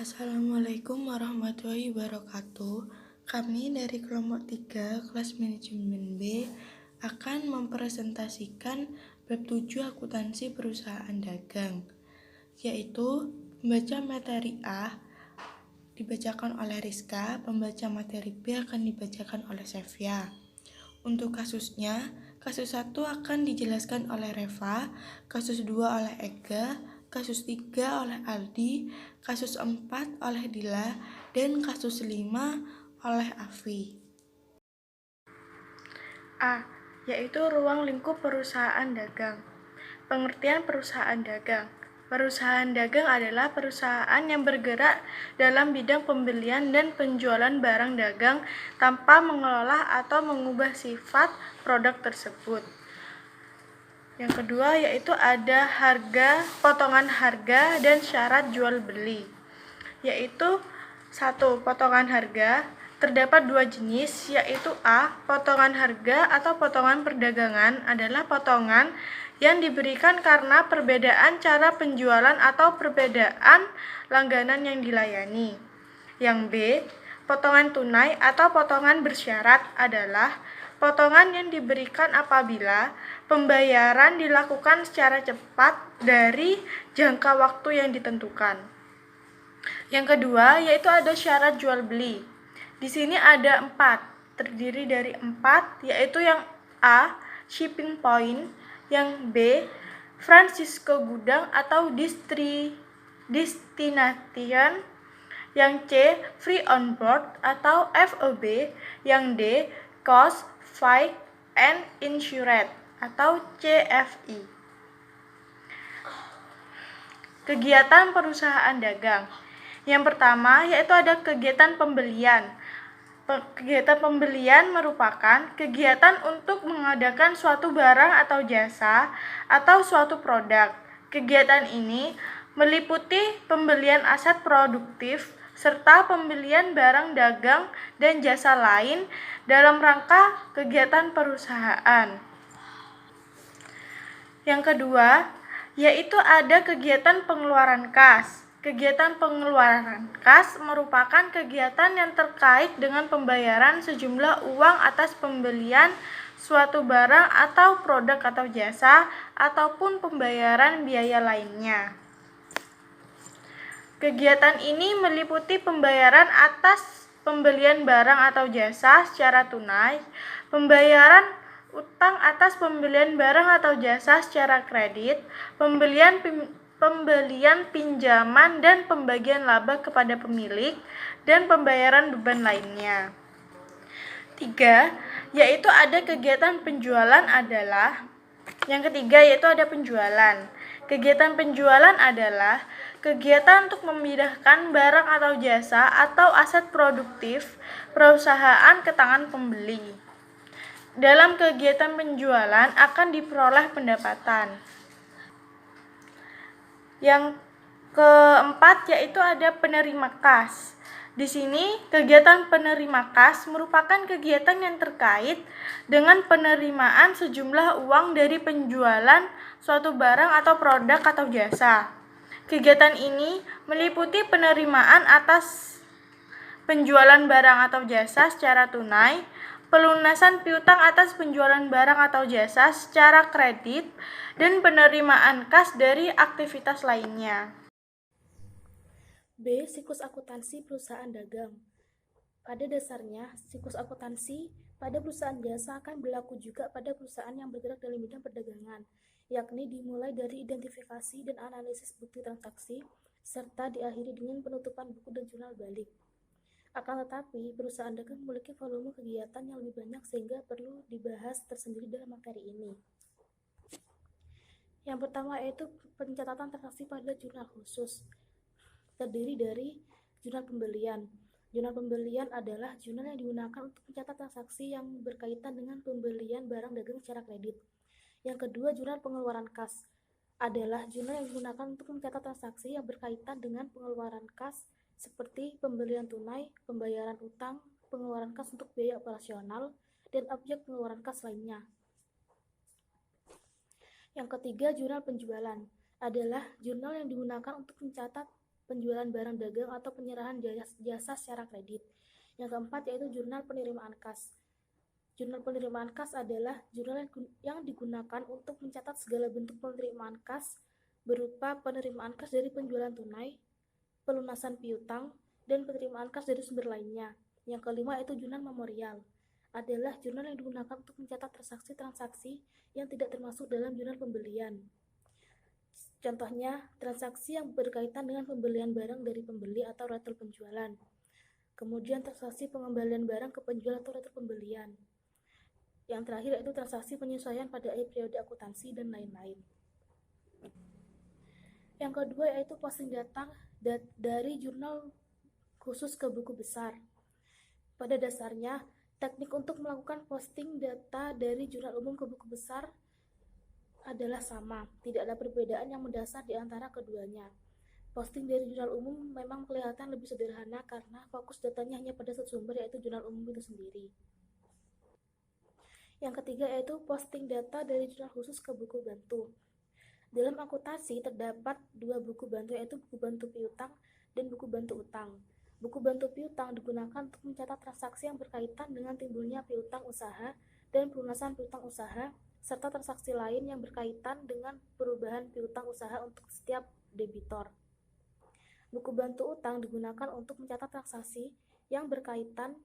Assalamualaikum warahmatullahi wabarakatuh. Kami dari kelompok 3 kelas manajemen B akan mempresentasikan bab 7 akuntansi perusahaan dagang, yaitu pembaca materi A dibacakan oleh Rizka, pembaca materi B akan dibacakan oleh Sevia. Untuk kasusnya, kasus 1 akan dijelaskan oleh Reva, kasus 2 oleh Ega, kasus 3 oleh Aldi, kasus 4 oleh Dila, dan kasus 5 oleh Afi. A. Yaitu ruang lingkup perusahaan dagang. Pengertian perusahaan dagang. Perusahaan dagang adalah perusahaan yang bergerak dalam bidang pembelian dan penjualan barang dagang tanpa mengelola atau mengubah sifat produk tersebut. Yang kedua yaitu ada harga, potongan harga dan syarat jual beli. Yaitu 1. Potongan harga. Terdapat 2 jenis, yaitu A. Potongan harga atau potongan perdagangan adalah potongan yang diberikan karena perbedaan cara penjualan atau perbedaan langganan yang dilayani. Yang B. Potongan tunai atau potongan bersyarat adalah potongan yang diberikan apabila pembayaran dilakukan secara cepat dari jangka waktu yang ditentukan. Yang kedua yaitu ada syarat jual beli. Di sini ada 4, terdiri dari 4, yaitu yang A. Shipping point, yang B. Francisco gudang atau destination, yang C. free on board atau FOB, yang D. cost, freight, and insured atau CFI. Kegiatan perusahaan dagang. Yang pertama yaitu ada kegiatan pembelian. Kegiatan pembelian merupakan kegiatan untuk mengadakan suatu barang atau jasa atau suatu produk. Kegiatan ini meliputi pembelian aset produktif serta pembelian barang dagang dan jasa lain dalam rangka kegiatan perusahaan. Yang kedua, yaitu ada kegiatan pengeluaran kas. Kegiatan pengeluaran kas merupakan kegiatan yang terkait dengan pembayaran sejumlah uang atas pembelian suatu barang atau produk atau jasa, ataupun pembayaran biaya lainnya. Kegiatan ini meliputi pembayaran atas pembelian barang atau jasa secara tunai, pembayaran utang atas pembelian barang atau jasa secara kredit, pembelian pinjaman dan pembagian laba kepada pemilik, dan pembayaran beban lainnya. 3. Yaitu ada kegiatan penjualan adalah yang ketiga yaitu ada penjualan. Kegiatan penjualan adalah kegiatan untuk memindahkan barang atau jasa atau aset produktif perusahaan ke tangan pembeli. Dalam kegiatan penjualan akan diperoleh pendapatan. Yang keempat yaitu ada penerima kas. Di sini kegiatan penerima kas merupakan kegiatan yang terkait dengan penerimaan sejumlah uang dari penjualan suatu barang atau produk atau jasa. Kegiatan ini meliputi penerimaan atas penjualan barang atau jasa secara tunai, pelunasan piutang atas penjualan barang atau jasa secara kredit, dan penerimaan kas dari aktivitas lainnya. B. Siklus akuntansi perusahaan dagang. Pada dasarnya, siklus akuntansi pada perusahaan jasa akan berlaku juga pada perusahaan yang bergerak dalam bidang perdagangan, yakni dimulai dari identifikasi dan analisis bukti transaksi, serta diakhiri dengan penutupan buku dan jurnal balik. Akan tetapi, perusahaan dagang memiliki volume kegiatan yang lebih banyak sehingga perlu dibahas tersendiri dalam materi ini. Yang pertama yaitu pencatatan transaksi pada jurnal khusus. Terdiri dari jurnal pembelian. Jurnal pembelian adalah jurnal yang digunakan untuk mencatat transaksi yang berkaitan dengan pembelian barang dagang secara kredit. Yang kedua, jurnal pengeluaran kas adalah jurnal yang digunakan untuk mencatat transaksi yang berkaitan dengan pengeluaran kas seperti pembelian tunai, pembayaran utang, pengeluaran kas untuk biaya operasional, dan objek pengeluaran kas lainnya. Yang ketiga, jurnal penjualan adalah jurnal yang digunakan untuk mencatat penjualan barang dagang atau penyerahan jasa secara kredit. Yang keempat yaitu jurnal penerimaan kas. Jurnal penerimaan kas adalah jurnal yang digunakan untuk mencatat segala bentuk penerimaan kas berupa penerimaan kas dari penjualan tunai, pelunasan piutang, dan penerimaan kas dari sumber lainnya. Yang kelima yaitu jurnal memorial. Adalah jurnal yang digunakan untuk mencatat transaksi-transaksi yang tidak termasuk dalam jurnal pembelian. Contohnya, transaksi yang berkaitan dengan pembelian barang dari pembeli atau retro penjualan. Kemudian transaksi pengembalian barang ke penjual atau retro pembelian. Yang terakhir yaitu transaksi penyesuaian pada periode akuntansi dan lain-lain. Yang kedua yaitu posting data dari jurnal khusus ke buku besar. Pada dasarnya, teknik untuk melakukan posting data dari jurnal umum ke buku besar adalah sama, tidak ada perbedaan yang mendasar di antara keduanya. Posting dari jurnal umum memang kelihatan lebih sederhana karena fokus datanya hanya pada satu sumber yaitu jurnal umum itu sendiri. Yang ketiga yaitu posting data dari jurnal khusus ke buku bantu. Dalam akuntansi terdapat dua buku bantu yaitu buku bantu piutang dan buku bantu utang. Buku bantu piutang digunakan untuk mencatat transaksi yang berkaitan dengan timbulnya piutang usaha dan pelunasan piutang usaha serta transaksi lain yang berkaitan dengan perubahan piutang usaha untuk setiap debitor. Buku bantu utang digunakan untuk mencatat transaksi yang berkaitan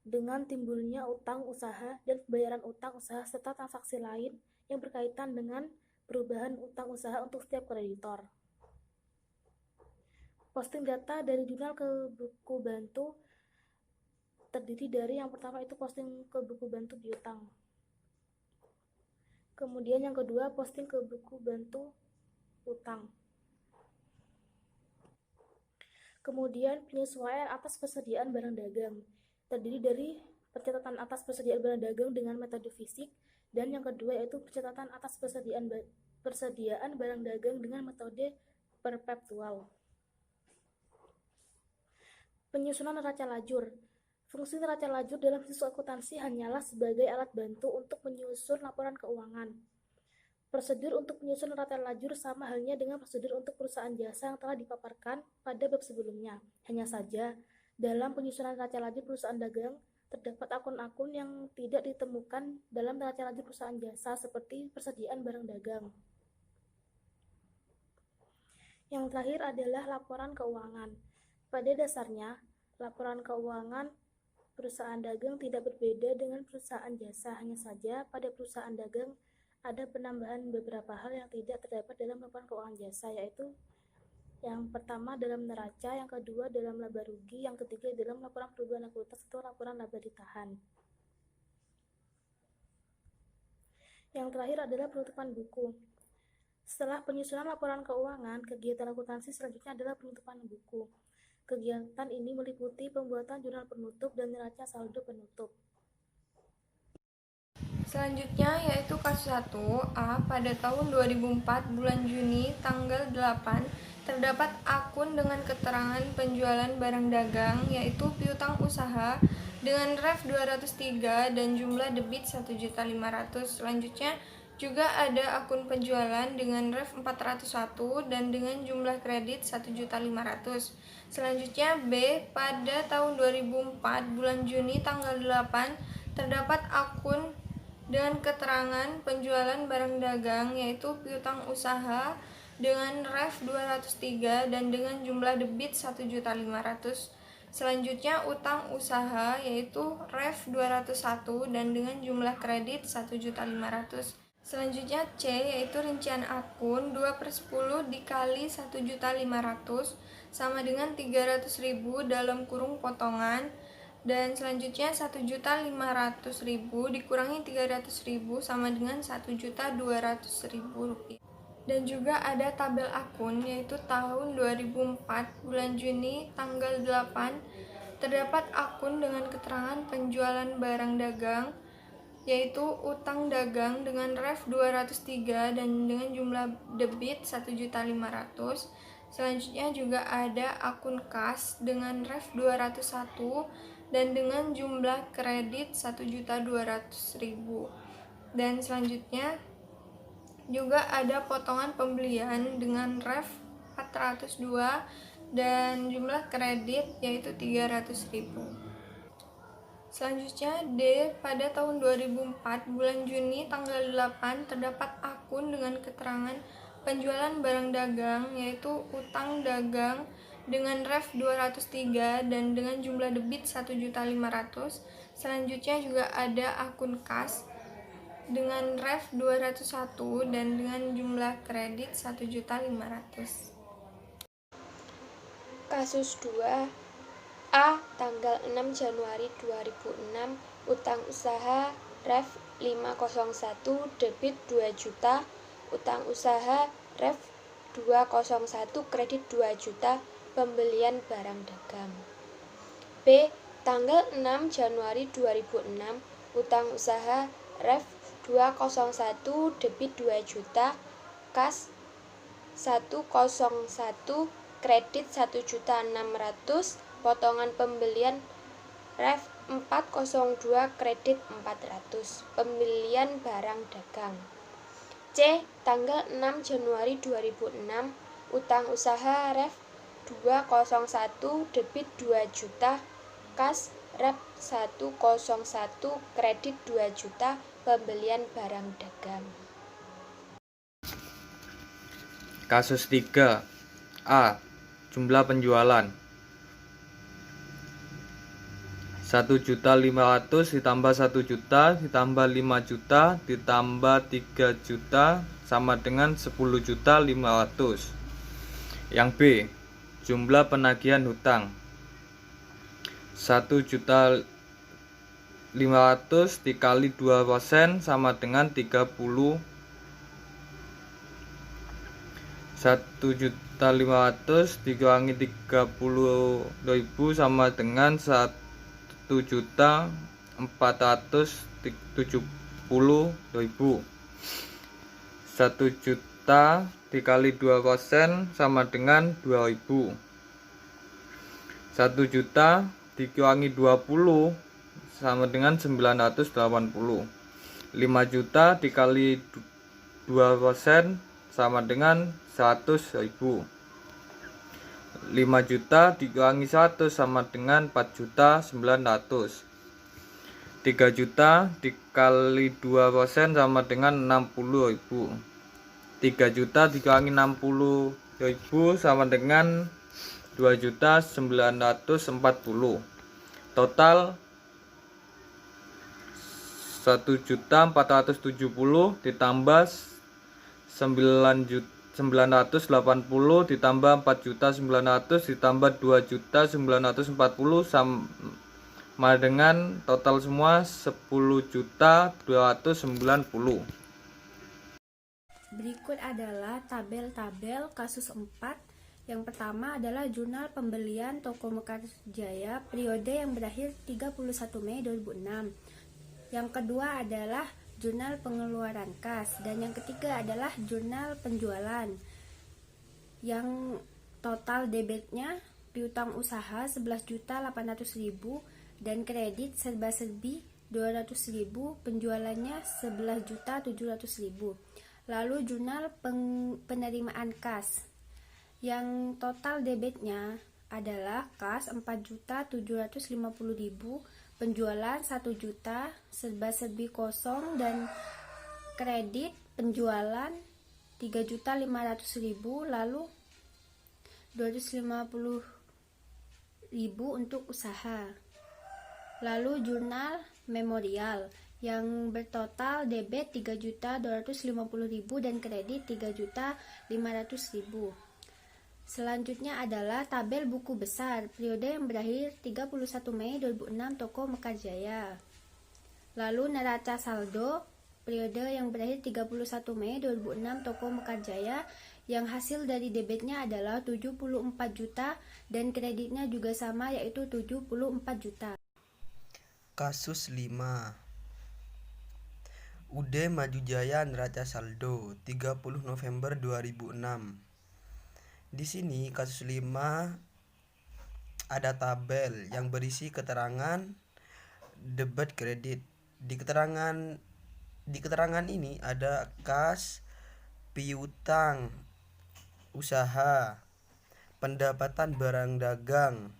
dengan timbulnya utang usaha dan pembayaran utang usaha serta transaksi lain yang berkaitan dengan perubahan utang usaha untuk setiap kreditor. Posting data dari jurnal ke buku bantu terdiri dari yang pertama itu posting ke buku bantu piutang. Kemudian yang kedua posting ke buku bantu utang. Kemudian penyesuaian atas persediaan barang dagang terdiri dari pencatatan atas persediaan barang dagang dengan metode fisik dan yang kedua yaitu pencatatan atas persediaan barang dagang dengan metode perpetual. Penyusunan neraca lajur. Fungsi neraca lajur dalam sistem akuntansi hanyalah sebagai alat bantu untuk menyusun laporan keuangan. Prosedur untuk menyusun neraca lajur sama halnya dengan prosedur untuk perusahaan jasa yang telah dipaparkan pada bab sebelumnya. Hanya saja, dalam penyusunan neraca lajur perusahaan dagang, terdapat akun-akun yang tidak ditemukan dalam neraca lajur perusahaan jasa seperti persediaan barang dagang. Yang terakhir adalah laporan keuangan. Pada dasarnya, laporan keuangan perusahaan dagang tidak berbeda dengan perusahaan jasa, hanya saja pada perusahaan dagang ada penambahan beberapa hal yang tidak terdapat dalam laporan keuangan jasa, yaitu yang pertama dalam neraca, yang kedua dalam laba rugi, yang ketiga dalam laporan perubahan ekuitas atau laporan laba ditahan. Yang terakhir adalah penutupan buku. Setelah penyusunan laporan keuangan, kegiatan akuntansi selanjutnya adalah penutupan buku. Kegiatan ini meliputi pembuatan jurnal penutup dan neraca saldo penutup. Selanjutnya yaitu kasus 1A pada tahun 2004 bulan Juni tanggal 8 terdapat akun dengan keterangan penjualan barang dagang yaitu piutang usaha dengan ref 203 dan jumlah debit 1.500.000. Selanjutnya juga ada akun penjualan dengan ref 401 dan dengan jumlah kredit 1.500.000. Selanjutnya B pada tahun 2004 bulan Juni tanggal 8 terdapat akun dengan keterangan penjualan barang dagang yaitu piutang usaha dengan ref 203 dan dengan jumlah debit 1.500.000. Selanjutnya utang usaha yaitu ref 201 dan dengan jumlah kredit 1.500.000. Selanjutnya C yaitu rincian akun 2/10 dikali 1.500.000 sama dengan 300.000 dalam kurung potongan. Dan selanjutnya 1.500.000 dikurangi 300.000 sama dengan 1.200.000 rupiah. Dan juga ada tabel akun yaitu tahun 2004 bulan Juni tanggal 8 terdapat akun dengan keterangan penjualan barang dagang yaitu utang dagang dengan ref 203 dan dengan jumlah debit 1.500.000. Selanjutnya juga ada akun kas dengan ref 201 dan dengan jumlah kredit 1.200.000. Dan selanjutnya juga ada potongan pembelian dengan ref 402 dan jumlah kredit yaitu 300.000. Selanjutnya D, pada tahun 2004 bulan Juni tanggal 8 terdapat akun dengan keterangan penjualan barang dagang yaitu utang dagang dengan ref 203 dan dengan jumlah debit 1.500.000. Selanjutnya juga ada akun kas dengan ref 201 dan dengan jumlah kredit 1.500.000. Kasus 2 A. Tanggal 6 Januari 2006 utang usaha ref 501 debit 2 juta, utang usaha ref 201 kredit 2 juta, pembelian barang dagang. B. Tanggal 6 Januari 2006 utang usaha ref 201 debit 2 juta, kas 101 kredit 1.600.000, potongan pembelian ref 402 kredit 400, pembelian barang dagang. C. Tanggal 6 Januari 2006 utang usaha ref 201 debit 2 juta, kas ref 101 kredit 2 juta, pembelian barang dagang. Kasus 3 A. Jumlah penjualan 1.500.000 ditambah 1 juta ditambah 5 juta ditambah 3 juta sama dengan 10.500.000. Yang B. Jumlah penagihan hutang 1.500.000 dikali 2% sama dengan 30. 1.500.000 dikurangi 30.000 sama dengan 1.470.000. 1 juta dikali 2% sama dengan 2.000. 1 juta dikurangi 20 sama dengan 980. 5 juta dikali 2% sama dengan 100.000. 5 juta dikurangi 100 sama dengan 4.900.000. 3 juta dikali 2% sama dengan 60.000. 3 juta dikurangi 60.000 sama dengan 2.940.000. Total 1.470.000 ditambah 9.980 ditambah 4.900 ditambah 2.940 sama dengan total semua 10.290. Berikut adalah tabel-tabel kasus 4. Yang pertama adalah jurnal pembelian Toko Mekarjaya periode yang berakhir 31 Mei 2006. Yang kedua adalah jurnal pengeluaran kas, dan yang ketiga adalah jurnal penjualan yang total debitnya piutang usaha 11.800.000 dan kredit serba-serbi 200.000, penjualannya 11.700.000. Lalu jurnal penerimaan kas yang total debitnya adalah kas 4.750.000, penjualan 1 juta, serba-serbi kosong, dan kredit penjualan 3.500.000, lalu 250.000 untuk usaha. Lalu jurnal memorial yang bertotal debit 3.250.000 dan kredit 3.500.000. Selanjutnya adalah tabel buku besar periode yang berakhir 31 Mei 2006 Toko Mekarjaya. Lalu neraca saldo periode yang berakhir 31 Mei 2006 Toko Mekarjaya yang hasil dari debitnya adalah 74 juta dan kreditnya juga sama, yaitu 74 juta. Kasus 5 UD Maju Jaya neraca saldo 30 November 2006. Di sini kasus 5 ada tabel yang berisi keterangan debit kredit. Di keterangan ini ada kas, piutang usaha, pendapatan barang dagang,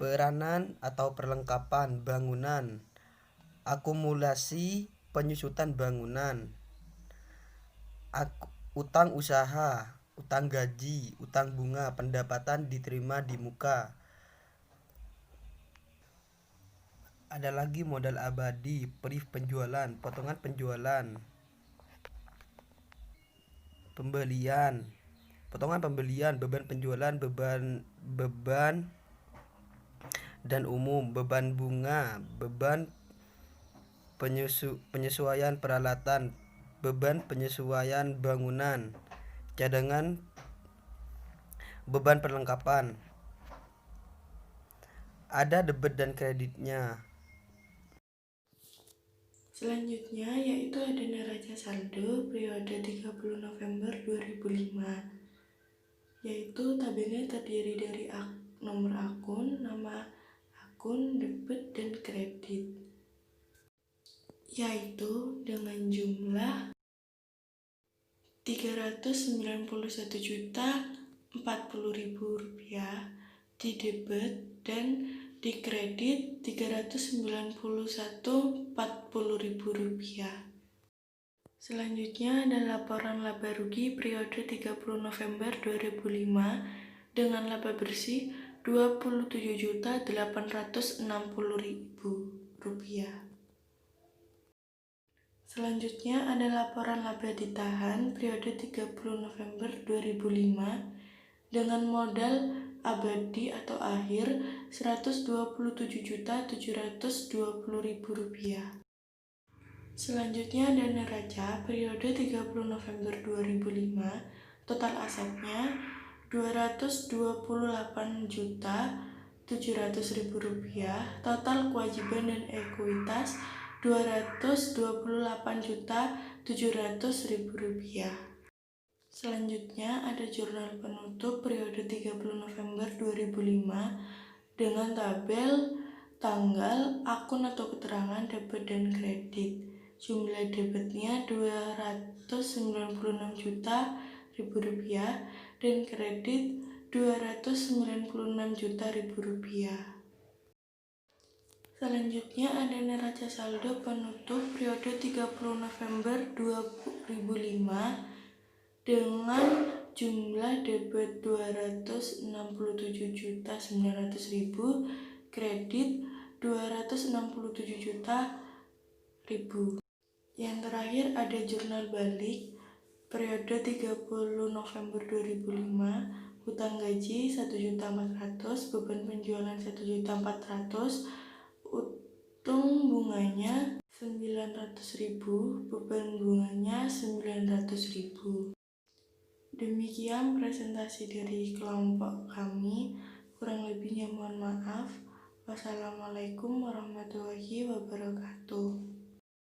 peranan atau perlengkapan bangunan, akumulasi penyusutan bangunan, utang usaha, utang gaji, utang bunga, pendapatan diterima di muka. Ada lagi modal abadi, perih penjualan, potongan penjualan, pembelian, potongan pembelian, beban penjualan, beban dan umum, beban bunga, beban penyesuaian peralatan, beban penyesuaian bangunan, cadangan, beban perlengkapan. Ada debit dan kreditnya. Selanjutnya yaitu ada neraca saldo periode 30 November 2005, yaitu tabelnya terdiri dari nomor akun, nama akun, debit, dan kredit, yaitu dengan jumlah Rp391.040.040 di debit dan di kredit Rp391.040.000. Selanjutnya ada laporan laba rugi periode 30 November 2005 dengan laba bersih Rp27.860.000. Selanjutnya ada laporan laba ditahan periode 30 November 2005 dengan modal abadi atau akhir Rp127.720.000. Selanjutnya ada neraca periode 30 November 2005, total asetnya Rp228.700.000, total kewajiban dan ekuitas Rp228.700.000. Selanjutnya ada jurnal penutup periode 30 November 2005 dengan tabel, tanggal, akun atau keterangan debit dan kredit. Jumlah debitnya Rp296.000.000 dan kredit Rp296.000.000. Selanjutnya ada neraca saldo penutup periode 30 November 2005 dengan jumlah debit Rp267.900.000, kredit Rp267.000.000. Yang terakhir ada jurnal balik periode 30 November 2005, hutang gaji Rp1.400.000, beban penjualan Rp1.400.000, untung bunganya Rp900.000, beban bunganya Rp900.000. Demikian presentasi dari kelompok kami, kurang lebihnya mohon maaf. Wassalamualaikum warahmatullahi wabarakatuh.